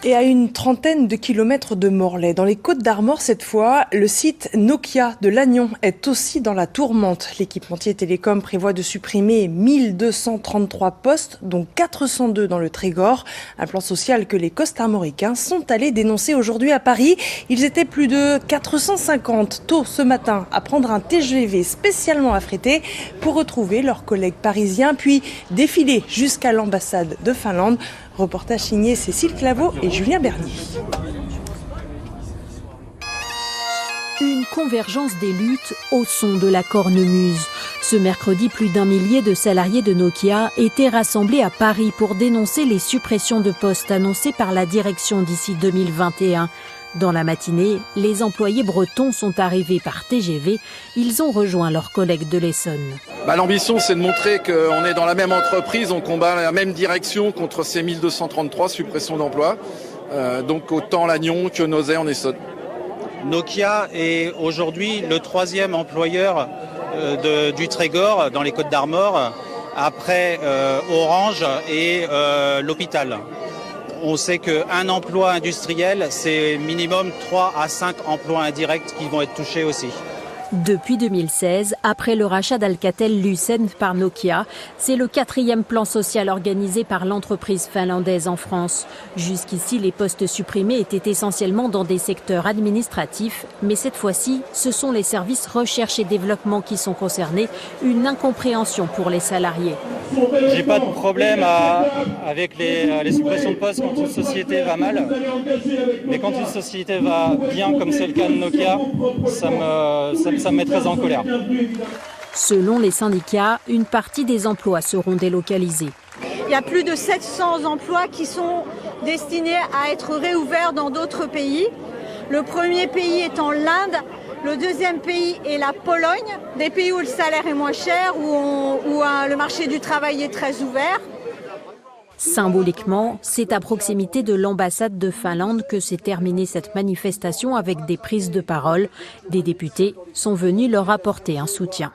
Et à une trentaine de kilomètres de Morlaix, dans les Côtes-d'Armor cette fois, le site Nokia de Lannion est aussi dans la tourmente. L'équipementier télécom prévoit de supprimer 1233 postes, dont 402 dans le Trégor. Un plan social que les Costarmoricains sont allés dénoncer aujourd'hui à Paris. Ils étaient plus de 450 tôt ce matin à prendre un TGV spécialement affrété pour retrouver leurs collègues parisiens, puis défiler jusqu'à l'ambassade de Finlande. Reportage signé Cécile Claveau et Julien Bernier. Une convergence des luttes au son de la cornemuse. Ce mercredi, plus d'1 millier de salariés de Nokia étaient rassemblés à Paris pour dénoncer les suppressions de postes annoncées par la direction d'ici 2021. Dans la matinée, les employés bretons sont arrivés par TGV. Ils ont rejoint leurs collègues de l'Essonne. L'ambition, c'est de montrer qu'on est dans la même entreprise, on combat la même direction contre ces 1233 suppressions d'emplois. Donc autant Lannion que Nozay en Essonne. Nokia est aujourd'hui le 3e employeur du Trégor dans les Côtes-d'Armor, après Orange et l'hôpital. On sait qu'un emploi industriel, c'est minimum 3 à 5 emplois indirects qui vont être touchés aussi. Depuis 2016, après le rachat d'Alcatel-Lucent par Nokia, c'est le 4e plan social organisé par l'entreprise finlandaise en France. Jusqu'ici, les postes supprimés étaient essentiellement dans des secteurs administratifs, mais cette fois-ci, ce sont les services recherche et développement qui sont concernés, une incompréhension pour les salariés. J'ai pas de problème avec les suppressions de postes quand une société va mal, mais quand une société va bien, comme c'est le cas de Nokia, ça me met très en colère. Selon les syndicats, une partie des emplois seront délocalisés. Il y a plus de 700 emplois qui sont destinés à être réouverts dans d'autres pays. Le premier pays étant l'Inde, le deuxième pays est la Pologne, des pays où le salaire est moins cher, où le marché du travail est très ouvert. Symboliquement, c'est à proximité de l'ambassade de Finlande que s'est terminée cette manifestation avec des prises de parole. Des députés sont venus leur apporter un soutien.